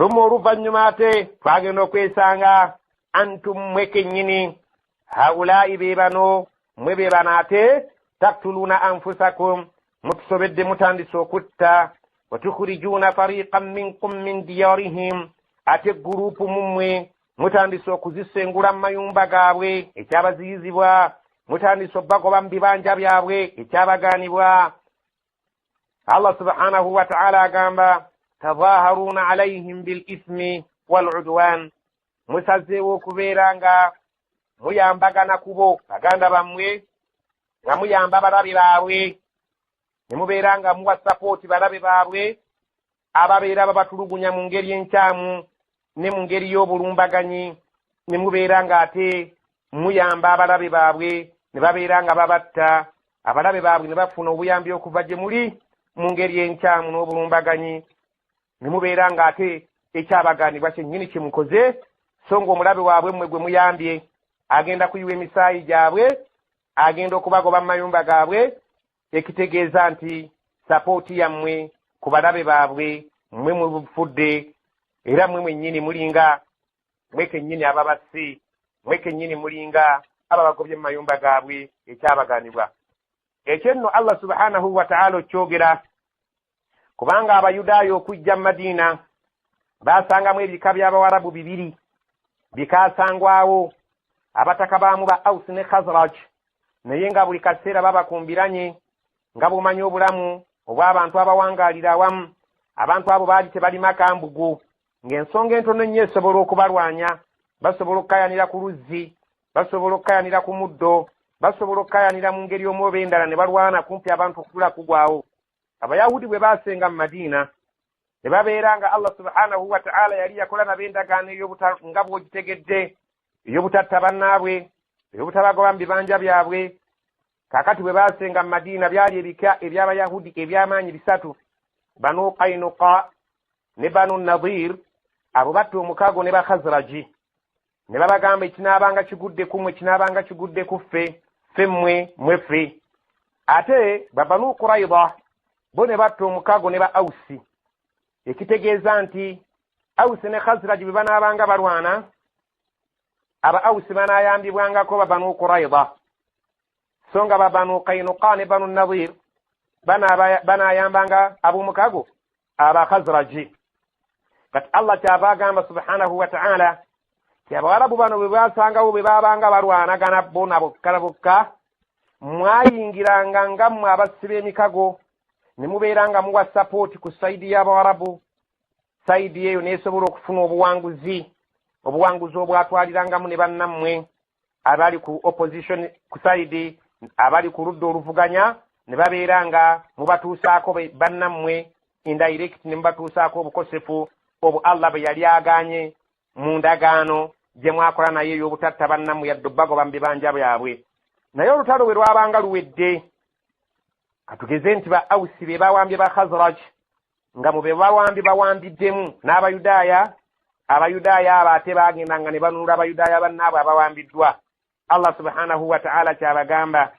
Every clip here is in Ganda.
thumma oluvannyuma ate twagenda okwesanga antum mwe kennyini haulai be bano mwe be bano ate taktuluna anfusakum mutusobedde mutandise okutta wa tukhrijuna fariqan minkum min diyarihim ate gurupu mumwe mutandise okuzisengula mu mayumba gaabwe ekyabaziyizibwa mutandise obbagoba mu bibanja byabwe ekyabaganibwa. Allah subhanahu wa ta'ala agamba tadhaharuna alayhim bil ithmi wal udwan musazeewo okubeera nga muyambagana kubo baganda bammwe nga muyamba balabe baabwe ne mubeera nga muwa sapooti balabe baabwe ababeera babatulugunya mu ngeri enkyamu ne mu ngeri y'obulumbaganyi ne mubeera nga ate muyamba abalabe baabwe ne babeera nga babatta abalabe baabwe ne bafuna obuyambi okuva gye muli mu ngeri enkyamu n'obulumbaganyi ne mubeera nga ate ekyabaganibwa kyennyini kye mukoze so ng'omulabe waabwe mmwe gwe muyambye agenda kuyiwa emisaayi gyabwe agenda okubagoba mu mayumba gaabwe ekitegeeza nti sapooti yammwe ku balabe baabwe mmwe mubufudde era mmwe mwennyini mulinga mmwe kennyini ababasi mmwe kennyini mulinga ababagobye mu mayumba gaabwe ekyabaganibwa. Ekyenno Allah subhanahu wa ta'ala okyogera kubanga abayudaaya okujja mu Madiina baasangamu ebika by'Abawarabu bibiri bikaasangwawo abataka baamu ba Aus ne Khazraj naye nga buli kaseera babakumbiranye nga bumanyi obulamu obw'abantu abawangaalira awamu. Abantu abo baali tebalima kambugu ng'ensonga entono nnyo esobola okubalwanya. Basobola okukayanira ku luzzi, basobola okukayanira ku muddo, basobola okukayanira mu ngeri omu oba endala ne balwana kumpi abantu okutula kugwawo. Abayahudi bwe baasenga mu Madiina ne babeera nga Allah subhanahu wa ta'ala yali yakola nabo endagaano nga bw'ogitegedde ey'obutatta bannaabwe ey'obutabagoba mu bibanja byabwe. Kaakati bwe baasenga mu Madiina byali ebika eby'Abayahudi eby'amaanyi bisatu: Banu Qaynuqa ne Banu Nadir, abo batta omukago ne Bakhazraji. Ne babagamba ekinaabanga kigudde ku mmwe kinaabanga kigudde ku ffe, ffe mmwe mweffe. Ate Banu Qurayza bo ne batta omukago ne ba Ausi, ekitegeeza nti Ausi ne Khazraji bwe banaabanga balwana, aba Ausi banaayambibwangako Banu Qurayza, so nga Banu Qaynuqa ne Banu Nadir banaayambanga ab'omukago aba Khazraji. Kati Allah kyava agamba subhanahu wa ta'ala ti Abawarabu bano bwe basangawo bwe baabanga balwanagana bona bokka na bokka, mwayingiranga nga mmwe abasiba emikago ne mubeera nga muwa sapooti ku sayidi y'Abawarabu. Sayidi eyo neesobola okufuna obuwanguzi obwatwalirangamu ne bannammwe abali ku opposition ku sayidi abali ku ludda oluvuganya, ne babeera nga mubatuusaako bannammwe indirect, ne mubatuusaako obukosefu obwo Allah bwe yali agaanye mu ndagaano gye mwakola naye ey'obutatta bannammwe yadde obbagoba mu bibanja byabwe. Naye olutalo bwe lwabanga luwedde, katugeze nti ba Ausi be bawambye ba Khazraj, nga mu be bawambiddemu n'Abayudaaya. Abayudaaya abo ate baagendanga ne banunula Abayudaaya bannaabwe abawambiddwa. Allah subhanahu wa ta'ala kyabagamba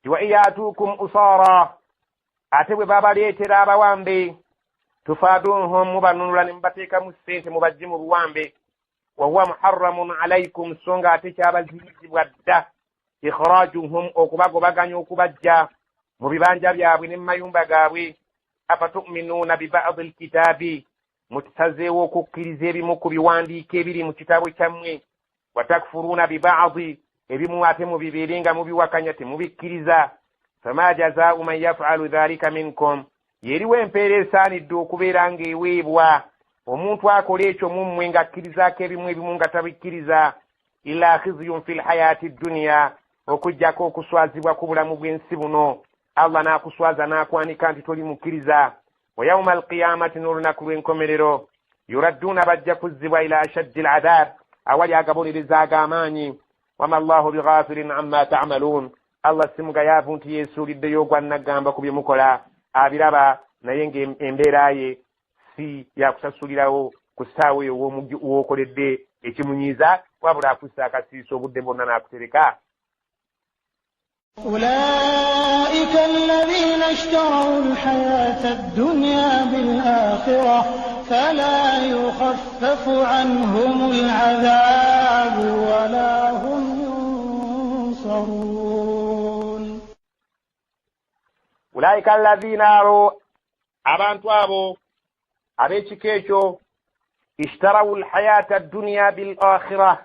ti wa iyatuukum usaara, ate bwe babaleetera abawambe, tufaaduhum mubanunula ne mubateekamu ssente mubajje mu buwambe. Wa huwa muharramun alaykum, so nga ate kyabaziyizibwa dda ikhraajuhum, okubagobaganya okubajja mu bibanja byabwe ne mu mayumba gaabwe. Afatu'minuuna bi ba'di alkitaabi, mutazeewo okukkiriza ebimu ku biwandiiko ebiri mu kitabo kyammwe. Wa takfuruuna bi ba'di, ebimu ate mubibeere nga mubiwakanya temubikkiriza. Fama jazaa'u man yaf'alu dhalika minkum, yeriwo empeera esaanidde okubeera ng'eweebwa omuntu akola ekyo mu mmwe ng'akkirizaako ebimu nga tabikkiriza. Illa khizyun fil hayaati dunya, okuggyako okuswazibwa ku bulamu bw'ensi buno. Allah n'akuswaza n'akwanika nti toli mukkiriza. Wa yawma alqiyamati, n'olunaku lw'enkomerero, yuradduuna bajja kuzzibwa ila ashaddi al'adaab, awali agabonereza ag'amaanyi. Wama Allahu bighafirin amma ta'maluun, Allah si mugayaavu nti yeesuuliddeyo gwannagamba ku bye mukola. Abiraba naye ng'embeera ye si yakusasulirawo ku ssaawa eyo w'okoledde ekimunyiiza, wabula akussa akasiiso obudde bwonna n'akutereka. أولئك الذين اشتروا الحياة الدنيا بالآخرة فلا يخفف عنهم العذاب ولا هم ينصرون أولئك الذين أروا abantu abo ab'ekika ekyo ishtarawu alhayata addunya bil akhirah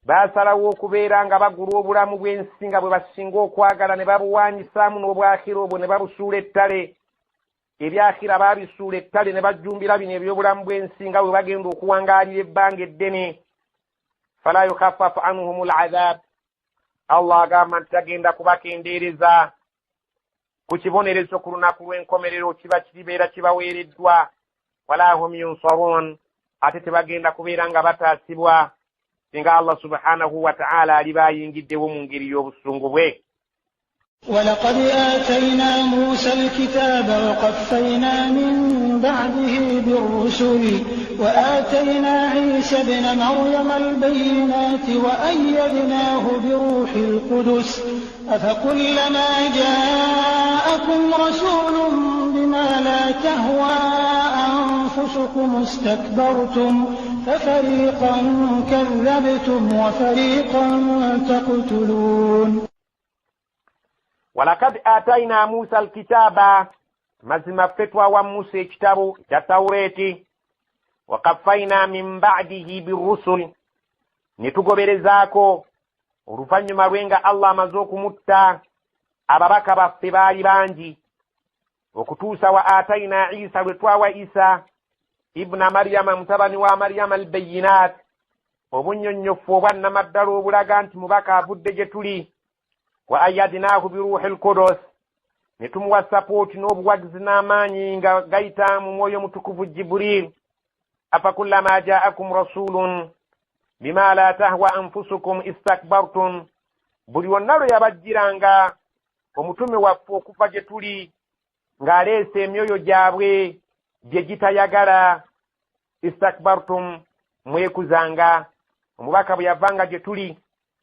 baasalawo okubeera nga bagula obulamu bw'ensi nga bwe basinga okwagala ne babuwaanyisaamu n'obwakhira obwo ne babusuula ettale ebyakhira baabisuula ettale ne bajjumbira bino ebyobulamu bw'ensi nga bwe bagenda okuwangaalira ebbanga eddene fala yukhaffafu anhum al'adhab Allah agamba nti tagenda kubakendeereza ku kibonerezo ku lunaku lw'enkomerero kiba kiribeera kibaweereddwa wala hum yunsarun ate tebagenda kubeera nga bataasibwa singa Allah subhanahu wa ta'ala aliba ayingiddewo mu ngeri y'obusungu bwe. ولقد آتينا موسى الكتاب وقفينا من بعده بالرسل وآتينا عيسى ابن مريم البينات وأيدناه بروح القدس أفكلما جاءكم رسول بما لا تهوى أنفسكم استكبرتم ففريقا كذبتم وفريقا تقتلون ولقد آتينا موسى الكتاب مزم فتوى وموسى كتاب تتوريتي وقفينا من بعده بالرسل نتقبرزاكو oluvannyuma lwenga Allah amaze okumutta ababaka baffe baali bangi okutuusa wa atayina Isa lwe twawa Isa ibna Maryama mutabani wa Maryama albayinat obunnyonnyofu obwannamaddala obulaga nti mubaka avudde gye tuli wa ayadnaahu biruuhil qudus ne tumuwa sapooti n'obuwagizi n'amaanyi nga gayita mu mwoyo mutukuvu Jibril afakullama ja'akum rasulun bima la tahwa anfusukum istakbartum buli wonna lwe yabajjiranga omutume waffe okuva gye tuli ng'aleese emyoyo gyabwe gye gitayagala istakbartum mwekuzanga omubaka bwe yavanga gye tuli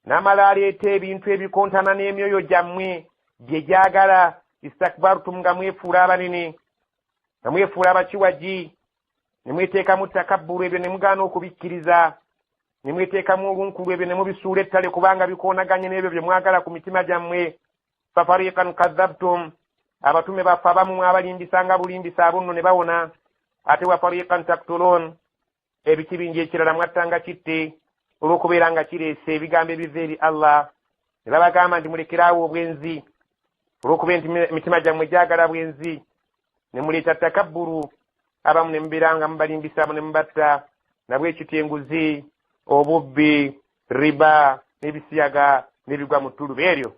n'amala aleeta ebintu ebikontana n'emyoyo gyammwe bye gyagala istakbartum nga mwefuula abanene nga mwefuula abakiwagi ne mweteekamu takabburu ebyo ne mugaana okubikkiriza ne mweteekamu olunkulu ebyo ne mubisuula ettale kubanga bikoonaganye n'ebyo bye mwagala ku mitima gyammwe fafariqan kadhabtum abatume baffe abamu mwabalimbisanga bulimbisa abo nno ne bawona ate wa fariqan taktulun ebikibingi ekirala mwattanga kitte olw'okubeera nga kireese ebigambo ebiva eri Allah ne babagamba nti mulekeraawo obwenzi olw'okubeera nti emitima gyammwe gyagala bwenzi ne muleeta takabburu abamu ne mubeera nga mubalimbisa abo ne mubatta nabwe ekityo enguzi obubbi riba n'ebisiyaga n'ebigwa mu ttuluba eryo.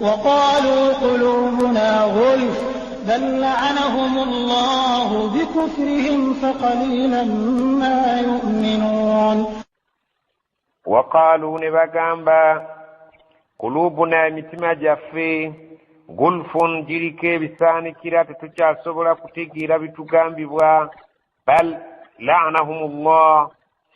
وقالوا قلوبنا غلف بل لعنهم الله بكفرهم فقليلا ما يؤمنون وقالوا نبغامبا قلوبنا emitima gyaffe gulfun giriko ebisaanikira tetukyasobola kutegeera bitugambibwa bal la'anahumullah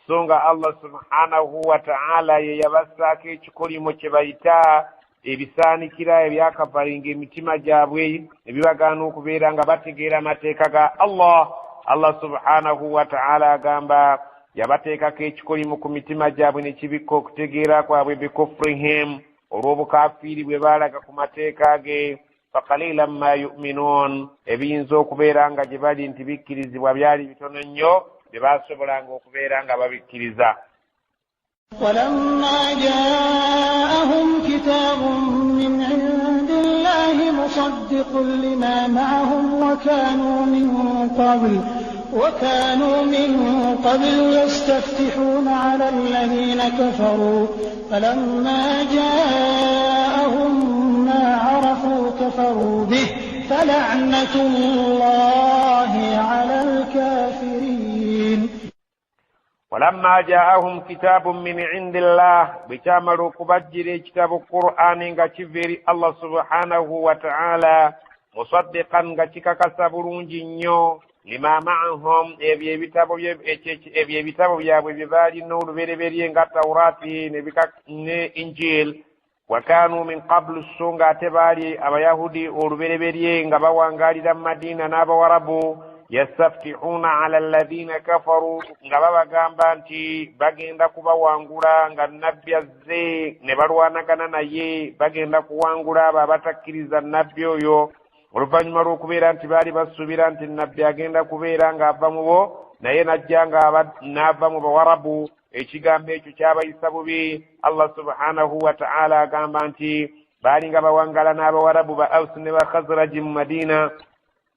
songa Allah subhanahu wa ta'ala ye yabassaako ekikolimo kye bayita ebisaanikira ebyakavalinga emitima gyabwe ebibagaana okubeera nga bategeera amateeka ga Allah subhanahu wa ta'ala agamba yabateekako ekikolimo ku mitima gyabwe ne kibikka okutegeera kwabwe bikufrihim olw'obukafiiri bwe baalaga ku mateeka ge faqalilan ma yu'minuun ebiyinza okubeera nga gye bali nti bikkirizibwa byali bitono nnyo bye baasobolanga okubeera nga babikkiriza. ولما جاءهم كتاب من عند الله مصدق لما معهم وكانوا من قبل يستفتحون على الذين كفروا فلما جاءهم ما عرفوا كفروا به فلعنة الله على الكافرين. ولما جاءهم كتاب من عند الله بكامل كبجر كتاب القرآن غتفير الله سبحانه وتعالى مصدقا غتككسبرون جنيو لما معهم ابي بيتابو byabwe bibali n'olubereberye nga Taurati ne Injil wakanu min qablu sunga tebali abayahudi olubereberye nga bawangalira Madina n'abawarabu yastaftihuna ala alladhina kafaru nga babagamba nti bagenda kubawangula nga nabbi azze ne balwanagana naye bagenda kuwangula abo abatakkiriza nabbi oyo oluvannyuma lw'okubeera nti baali basuubira nti nabbi agenda kubeera ng'ava mu bo naye najja n'ava mu bawarabu ekigambo ekyo kyabayisa bubi. Allah subhanahu wa ta'ala agamba nti baali nga bawangala n'abawarabu ba Aus ne ba Khazraj mu Madina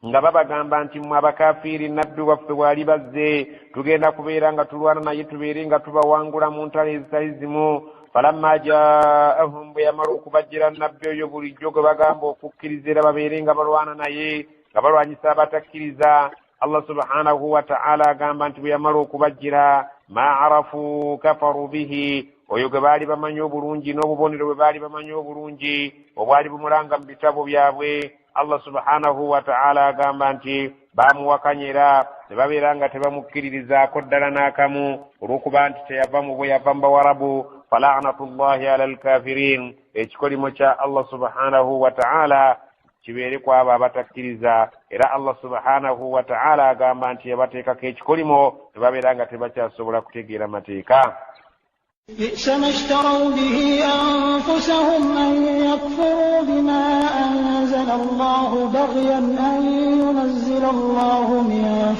nga babagamba nti mmwe abakafiiri nabbi waffe bw'ali bazze tugenda kubeera nga tulwana naye tubeere nga tubawangula mu ntalo ezitali zimu. falamma jaahum bwe yamala okubajjira nabbi oyo bulijjo gwe bagamba okukkiriza era babeere nga balwana naye nga balwanyisa abatakkiriza. Allah subhanahu wa ta'ala agamba nti bwe yamala okubajjira ma arafu kafaru bihi oyo gwe baali bamanyi obulungi n'obubonero bwe baali bamanyi obulungi obwali bumulanga mu bitabo byabwe. Allah subhanahu wa ta'ala agamba nti bamuwakanyera ne babeera nga tebamukkiririzaako ddala n'akamu olw'okuba nti teyava mu bwe yava mu bawarabu. fala'natullahi ala alkafirin ekikolimo kya Allah subhanahu wa ta'ala kibeere ku abo abatakkiriza era Allah subhanahu wa ta'ala agamba nti yabateekako ekikolimo ne babeera nga tebakyasobola kutegeera mateeka. بئس ما اشتروا به أنفسهم أن يكفروا بما أنزل الله بغيا أن ينزل الله من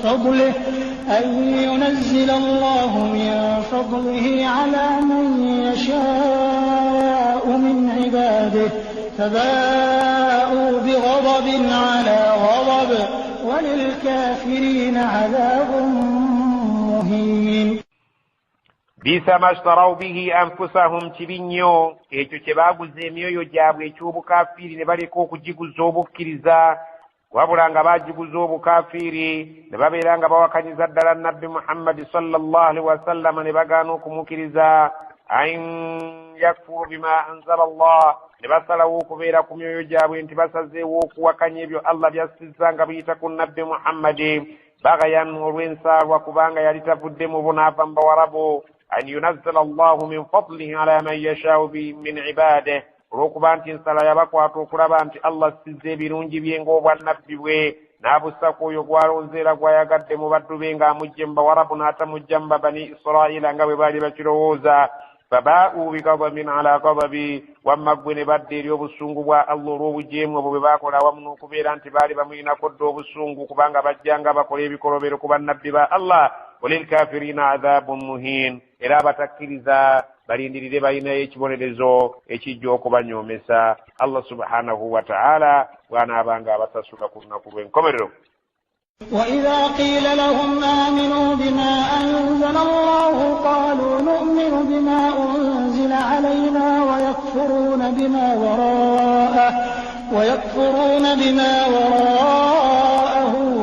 فضله على من يشاء من عباده فباءوا بغضب على غضب وللكافرين عذاب مهين. bisa mashtaraw bihi anfusahum kibinyo ekyo kye baaguza emyoyo gyabwe eky'obukafiiri ne baleka okugiguza obukkiriza wabula nga baagiguza obukafiiri ne babeera nga bawakanyiza ddala nabbi Muhammadi sallallahu alaihi wasallam ne bagaana okumukkiriza an yakfuru bima anzala Allah ne basalawo okubeera ku myoyo gyabwe nti basazeewo okuwakanya ebyo Allah byassizza nga biyita ku nabbi Muhammadi bagayan olw'ensaalwa kubanga yali tavudde mu bo n'ava mu bawarabu an yunazzila Allahu min fadlihi ala man yashaa'u min ibaadihi olw'okuba nti ensala yabakwata okulaba nti Allah assizza ebirungi bye ng'obwannabbi bwe n'abusako oyo gw'alonze era gw'ayagadde mu baddu be ng'amugje mu bawarabu n'atamugja mu bani Israa'iila nga bwe baali bakirowooza. fabaa'u bighadabin ala ghadabi wamma ggwe ne badda eri obusungu bwa Allah olw'obujeemu obwo bwe baakola awamu n'okubeera nti baali bamulinako dda obusungu kubanga bajjanga bakola ebikolobero ku bannabbi ba Allah. walilkafirina adhabun muhin era abatakkiriza balindirire balinayo ekibonerezo ekijja okubanyoomesa Allah subhanahu wa ta'ala bw'anaabanga abasasula ku lunaku lw'enkomerero. وإذا قيل لهم آمنوا بما أنزل الله قالوا نؤمن بما أنزل علينا ويكفرون بما وراءه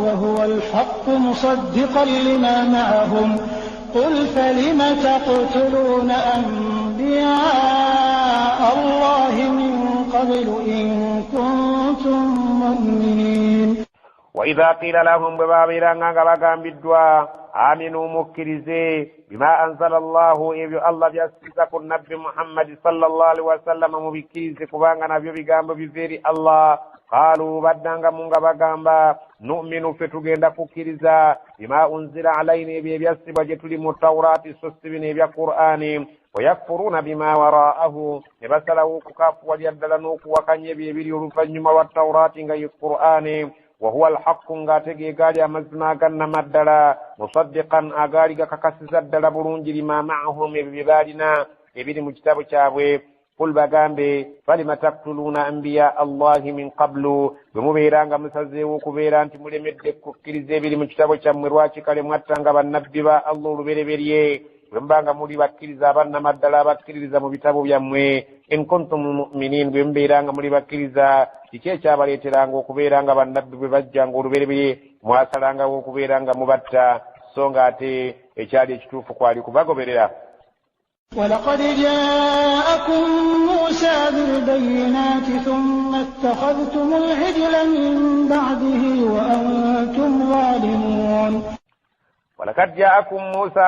وهو الحق مصدقا لما معهم قل فلم تقتلون أنبياء الله من قبل إن كنتم مؤمنين. وإذا قيل لهم ببابيران غباغامبدوا آمنوا مكرزي بما أنزل الله إبيو الله بيسيسك النبي محمد صلى الله عليه وسلم مبكرزي كبانغ نبيو بيغامب بفيري الله قالوا بدنغ منغ بغامبا نؤمن فتغند ككرزا بما أنزل علينا بيسي بجتل متوراة سستبين بيا قرآن ويكفرون بما وراءه نبسلوا ككاف وليدلنوك وكان يبيري رفنجم والتوراة غير القرآن وهو الحق ng'atege egaali amazima agannama ddala musaddiqan agaali gakakasiza ddala bulungi lima ma'ahum ebyo bye baalina ebiri mu kitabo kyabwe. Qul bagambe falima taktuluuna anbiya allahi min qablu bwe mubeera nga musazeewo okubeera nti mulemedde kukkiriza ebiri mu kitabo kyammwe lwaki kale mwattanga bannabbi ba Allah olubereberye bwe mubanga muli bakkiriza abannama ddala abakkiririza mu bitabo byammwe. In kuntum mu'minin bwe mubeera nga muli bakkiriza kiki ekyabaleeteranga okubeera nga bannabbi bwe bajjanga olubereberye mwasalangawo okubeera nga mubatta so nga ate ekyali ekituufu kwali kubagoberera. ولقد جاءكم موسى بالبينات ثم اتخذتم العجل من بعده وأنتم ظالمون. ولقد جاءكم موسى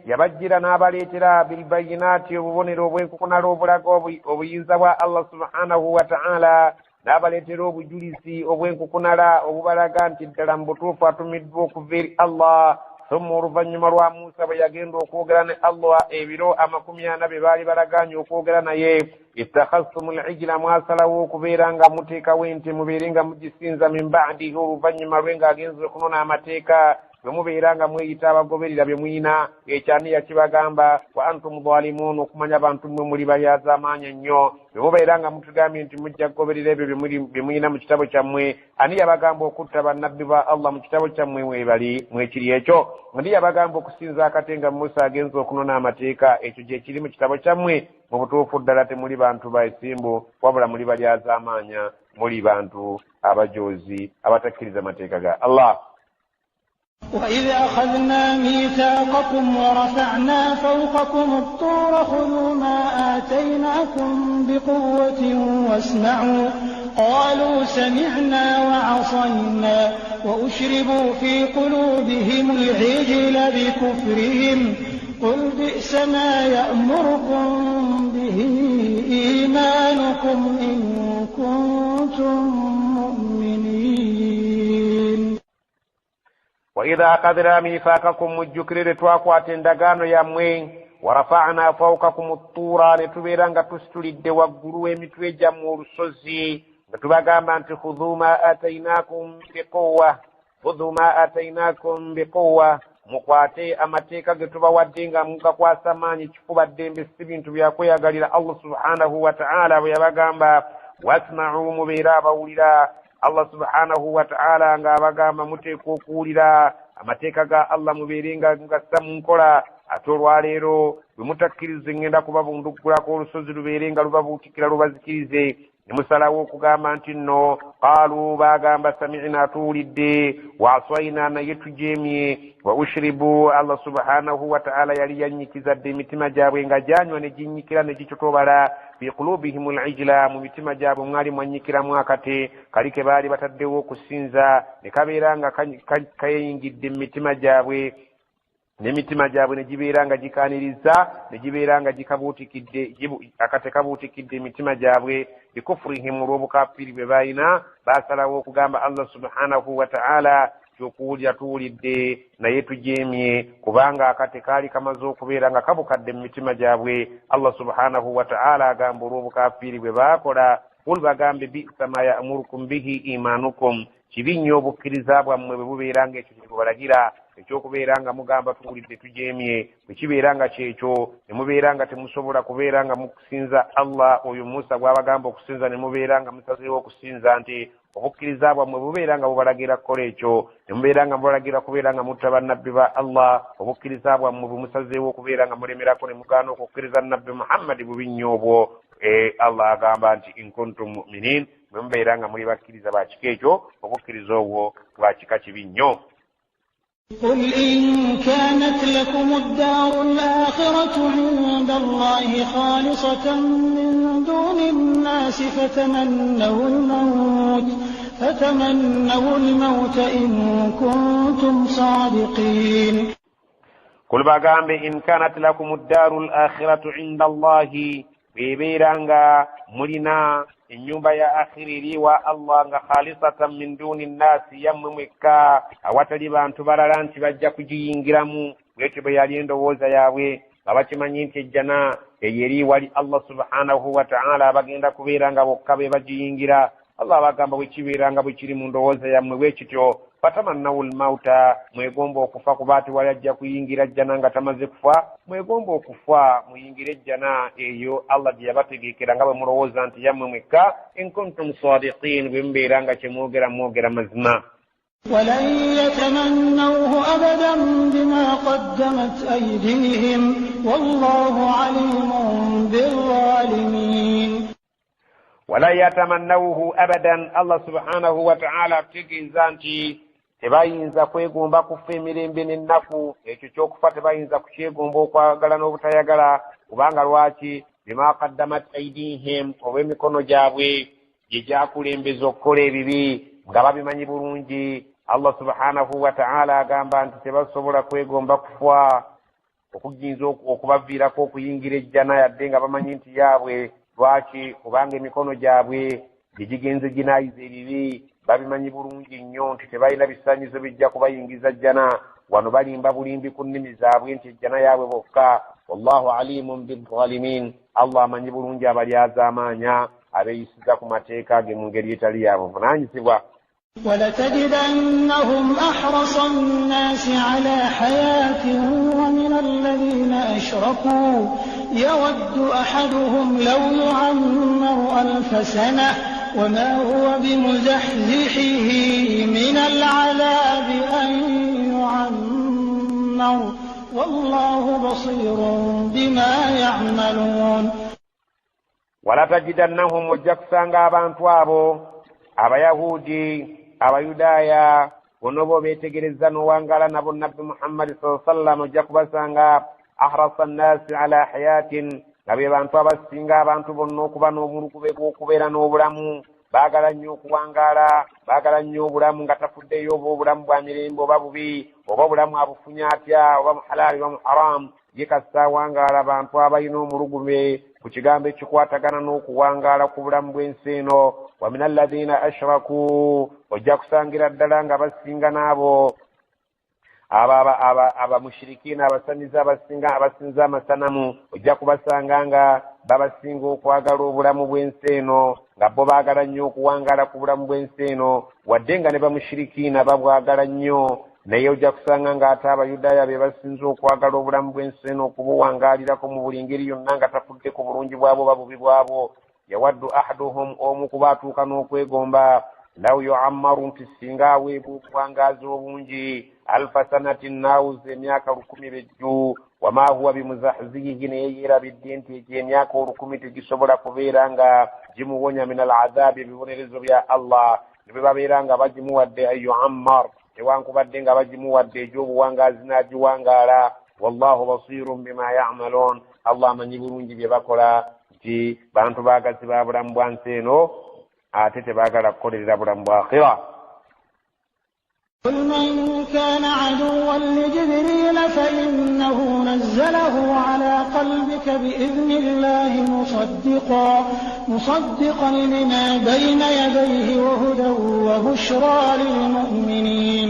yabajjira n'abaleetera bilbayinaati obubonero obw'enkukunala obulaga obuyinza bwa Allah subhanahu wa ta'ala n'abaleetera obujulizi obw'enkukunala obubalaga nti ddala mu butuufu atumiddwa okuva eri Allah. Thumma oluvannyuma lwa Musa bwe yagenda okwogera ne Allah ebiro 40 bye baali balaganye okwogera naye, ittakhaztumul ijla, mwasalawo okubeera nga muteekawo ente mubeere nga mugisinza min ba'dihi, oluvannyuma lwe ng'agenze okunona amateeka, bwe mubeera nga mweyita abagoberera bye muyina. Ekyani yakibagamba wa antum zalimun, okumanya abantu mmwe muli balyazaamaanya nnyo. Bwe mubeera nga mutugambye nti mujja kugoberera ebyo bye muyina mu kitabo kyammwe, ani yabagamba okutta bannabbi ba Allah mu kitabo kyammwe mwebali mwekiri ekyo? Ndi yabagamba okusinza akate nga Musa agenza okunona amateeka, ekyo gye kiri mu kitabo kyammwe? Mu butuufu ddala temuli bantu ba esimbu, wabula muli balyazaamaanya, muli bantu abajoozi abatakkiriza amateeka ga Allah. وإذ أخذنا ميثاقكم ورفعنا فوقكم الطور خذوا ما آتيناكم بقوة واسمعوا قالوا سمعنا وعصينا وأشربوا في قلوبهم العجل بكفرهم قل بئس ما يأمركم به إيمانكم إن كنتم مؤمنين. وإذا أخذنا ميثاقكم مجكرر تواكوات ndagaano yammwe, warafa'na fawqakum at-tura, ne tubeera nga tusitulidde waggulu emitwe gyammwe olusozi, nga tubagamba nti khudhu ma atainakum biquwwa, mukwate amateeka ge tubawadde nga mugakwasa maanyi kifuba ddembe, si bintu byakweyagalira. Allah subhanahu wa ta'ala bwe yabagamba wasma'u, mubeera abawulira. Allah subhanahu wa ta'ala nga abagamba muteekwa okuwulira amateeka ga Allah, mubeere nga ngassa mu nkola. Ate olwaleero bwe mutakkirize ngenda kubabunduggulako olusozi lubeere nga lubabuutikira lubazikirize, ne musalawo okugamba nti nno qaalu, bagamba sami'na, tuwulidde, wa aswayna, naye tujeemye, wa ushribu. Allah subhanahu wa ta'ala yali yanyikiza dde emitima gyabwe nga gyanywa ne ginyikira ne gicotobala, fi qulubihim al-ijla, mu mitima gyabwe mwali mwanyikiramu akate kali ke baali bataddewo okusinza, ne kabeera nga kayingidde mu mitima gyabwe, n'emitima gyabwe ne gibeera nga gikaaniriza, ne gibeera nga gikabuutikidde, akate kabuutikidde emitima gyabwe, bikufurihim, olw'obukafiri bwe balina. Baasalawo okugamba Allah subhanahu wa ta'ala, kyokuwulira tuwulidde naye tujeemye, kubanga akate kaali kamaze okubeera nga kabukadde mu mitima gyabwe. Allah subhanahu wa ta'ala agamba olw'obukafiri bwe baakola, qul, bagambe bi'sa ma ya'murukum bihi imanukum, kibi nnyo obukkiriza bwammwe bwe bubeera nga ekyo kye balagira, ekyokubeera nga mugamba tuwulidde tujeemye. Bwe kibeera nga kyekyo, ne mubeera nga temusobola kubeera nga mukusinza Allah oyo Musa gw'abagamba okusinza, ne mubeera nga musazeewo okusinza, nti obukkiriza bwammwe bubeera nga bubalagira kukola ekyo, ne mubeera nga mubalagira kubeera nga mutta bannabbi ba Allah, obukkiriza bwammwe bumusazeewo okubeera nga mulemerako ne mugaana okukkiriza nabbi Muhammad bubi nnyo obwo. Allah agamba nti in kuntum mu'minin, bwe mubeera nga muli bakkiriza ba kika ekyo, obukkiriza obwo bwa kika kibi nnyo. قل إن كانت لكم الدار الآخرة عند الله خالصة من دون الناس فتمنوا الموت إن كنتم صادقين. قل باgambe in kanat lakum ad-daru al-akhiratu 'inda Allahi, bebeeranga mulina ennyumba ya akhiriri wa Allah nga khalisatan min duni nnasi, yammwe mwekka awatali bantu balala nti bajja kugiyingiramu. Bwetyo bwe yali endowooza yaabwe nga bakimanyi nti ejjana eyeri wali Allah subhanahu wa ta'ala abagenda kubeera nga bokka be bagiyingira. Allah abagamba bwe kibeera nga bwe kiri mu ndowooza yammwe bwe kityo, fatamannawu l-mauta, mwegomba okufa, kuba ati wali ajja kuyingira ejjana nga tamaze kufa. Mwegomba okufa muyingire ejjana eyo Allah gye yabategeekera nga bwe mulowooza nti yammwe mwekka. In kuntum sadiqin, bwe mubeera nga kye mwogera mazima. ولن يتمنوه أبدا بما قدمت أيديهم والله عليم بالظالمين. ولا يتمنوه أبدا. الله سبحانه وتعالى tegeeza nti tebayinza kwegomba kufa emirembe n'ennaku. Ekyo ky'okufa tebayinza kukyegomba okwagala n'obutayagala, kubanga lwaki? bima qaddamat aydihim, olw'emikono gyabwe gye gyakulembeza okukola ebibi nga babimanyi bulungi. Allah subhanahu wa ta'ala agamba nti tebasobola kwegomba kufa okujinza okubaviirako okuyingira ejjana yadde nga bamanyi nti yaabwe. Lwaki? Kubanga emikono gyabwe gigenze ginaayiza ebibi babimanyi bulungi nnyo nti tebalina bisaanyizo bijja kubayingiza jjana wano balimba bulimbi ku nnimi zaabwe nti ejjana yaabwe bokka wallahu alimun bizzalimin allah amanyi bulungi abalyazaamaanya abeeyisiza ku mateeka ge mu ngeri etali yabuvunaanyizibwa ولتجدنهم أحرص الناس على حياة ومن الذين أشركوا يود أحدهم لو يعمر 1000 سنة وما هو بمزحزحه من العذاب أن يعمر والله بصير بما يعملون ولتجدنهم وجكسانغا بانتوابو abayahudi abayudaaya bonna bo beetegereza n'owangala nabo nabbi muhammadi sallam ojja kubasanga ahrasa nnasi ala hayatin nga be bantu abasinga abantu bonna okuba n'omulugube gw'okubeera n'obulamu baagala nnyo okuwangaala baagala nnyo obulamu nga tafuddeyo oba obulamu bwa mirembe oba bubi oba obulamu abufunya atya oba muhalaali oba muharamu ye kasita awangaala abantu abalina omulugube ku kigambo ekikwatagana n'okuwangaala ku bulamu bw'ensi eno wa min alladhina ashraku ojja kusangira ddala nga basinga n'abo abamushirikiina abasamizi abasinza amasanamu ojja kubasanga nga babasinga okwagala obulamu bw'ensi eno nga bo baagala nnyo okuwangaala ku bulamu bw'ensi eno wadde nga ne bamushirikiina babwagala nnyo naye ojja kusanga ng'ate abayudaaya be basinza okwagala obulamu bw'ensi eno okubuwangaalirako mu buli ngeri yonna nga tafudde ku bulungi bwabo ba bubi bwabo yawaddu ahaduhum omu kuba atuuka n'okwegomba law yuammaru nti singa aweebwa obuwangaazi obungi 1000 sanatin naawuza emyaka 1000 bejju wama huwa bimuzahzihihi naye yeerabidde nti egyo emyaka 1000 tegisobola kubeera nga gimuwonya min aladabi ebibonerezo bya allah ne bwe babeera nga bagimuwadde an yuammar tewankubadde nga bagimuwadde egy'obuwangaazi n'agiwangaala wallahu basirun bima ya'malun allah amanyi bulungi bye bakola nti bantu baagazi ba bulamu bwa nsi eno ate tebaagala kukolerera bulamu bwa akhira قل من كان عدوا لجبريل فإنه نزله على قلبك بإذن الله مصدقا لما بين يديه وهدى وبشرى للمؤمنين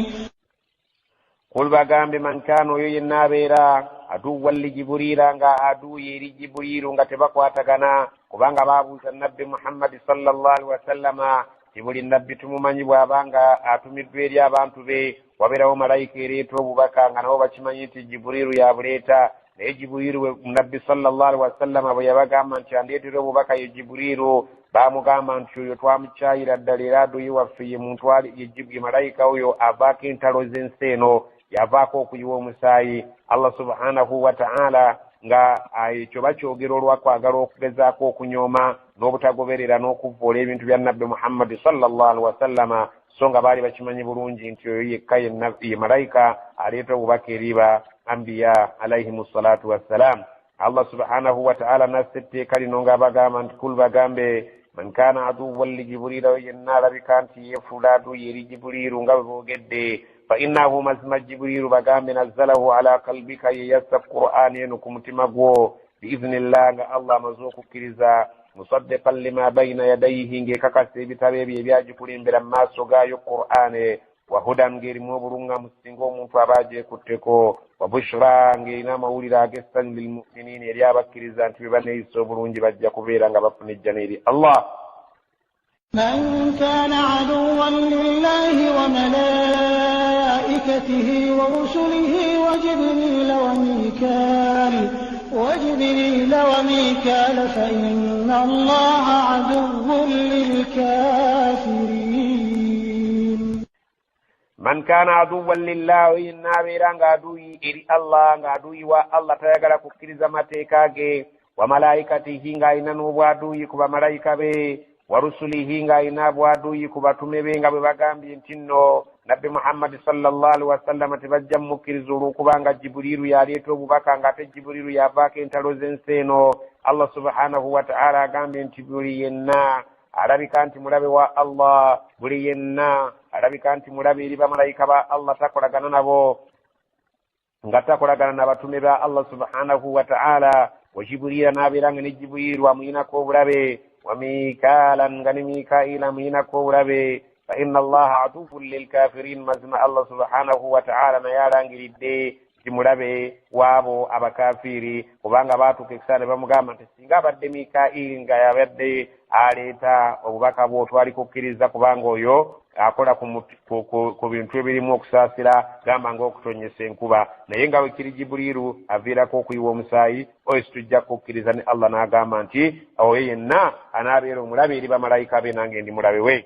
قل bagambe man kano yo yenna beera aduwwan li jiburila nga aduyi eri jiburilu nga tebakwatagana kubanga babuuza nabbi muhammadi sallallahu alaihi wasallama buli nabbi tumumanyi bw'abanga atumiddwa eri abantu be wabeerawo malayika ereeta obubaka nga nabo bakimanyi nti jiburilu yabuleeta naye jiburilu nabbi sallallahu alaihi wasallama bwe yabagamba nti andeetera obubaka ye jiburilu baamugamba nti oyo twamukyayira ddala era aduyi waffe ye muntu ye malayika oyo avaako entalo z'ensi eno yavaako okuyiwa omusaayi allah subhanahu wa ta'ala nga ekyo bakyogera olwakwagala okugezaako okunyooma n'obutagoberera n'okuvvoola ebintu bya nabbi muhammadi sallallahu alaihi wasallama so nga baali bakimanyi bulungi nti oyo yekka ye malayika aleeta obubaka eri ba ambiya alaihimu salatu wassalam allah subhanahu wa ta'ala nassa etteeka lino ng'abagamba nti kul bagambe man kana aduwwan li jiburila yenna alabika nti yefuula aduyi eri jibuliru nga bwe boogedde fa innahu mazima jibuliru bagambe nazzalahu ala kalbika yeyassa qur'ani eno ku mutima gwo biiznillah nga allah amaze okukkiriza musaddiqan lima bayna yadayhi ng'ekakasa ebitabo ebyo ebyagikulembera mu maaso gaayo qur'ani wa hudan ng'erimu obulungamu singa omuntu aba agyekutteko wa bushra ng'erina amawulire ag'essanyu lilmuminina eri abakkiriza nti bwe baneeyisa obulungi bajja kubeera nga bafuna ejjana eri allah من كان عدوا لله وملائكته ورسله وجبريل وميكال فإن الله عدو للكافرين من كان عدوا لله إنا بيران عدوي إري الله عدوي والله تيغلا كوكيريزا ماتيكاغي وملائكته غاينا نوبادوي كوبا ملائكه به warusulihi nga ina bwaduyi kubatume be nga bwe bagambye nti nno nabbi muhammadi sallallahu alaihi wasallam tebajja mukkiriza olw'okubanga jibuliru yaleeta obubaka ng'ate jibuliru yavaako entalo z'ensi eno allah subhanahu wa ta'ala agambye nti buli yenna alabika nti mulabe wa allah buli yenna alabika nti mulabe eri bamalayika ba allah takolagana nabo nga takolagana n'abatume ba allah subhanahu wa ta'ala wa jiburira n'abeeranga ne jibuliru amuyinako obulabe wa mikalan ngani mikaila minako ulabe fa inna allaha adufun lilkafirin mazma Allah subhanahu wa ta'ala na yalangiridde timulabe wabo abakafiri kubanga batuke kisane bamugamba nti singa badde Mikaili nga yabadde aleta obubaka bwo twali kukkiriza kubanga oyo akola ku bintu ebirimu okusaasira gamba ng'okutonyesa enkuba naye nga wekiri Jibuliru aviirako okuyiwa omusaayi oyo situjja kukkiriza ne Allah n'agamba nti oyo yenna anaabeera omulabe eri bamalayika be nange ndi mulabe we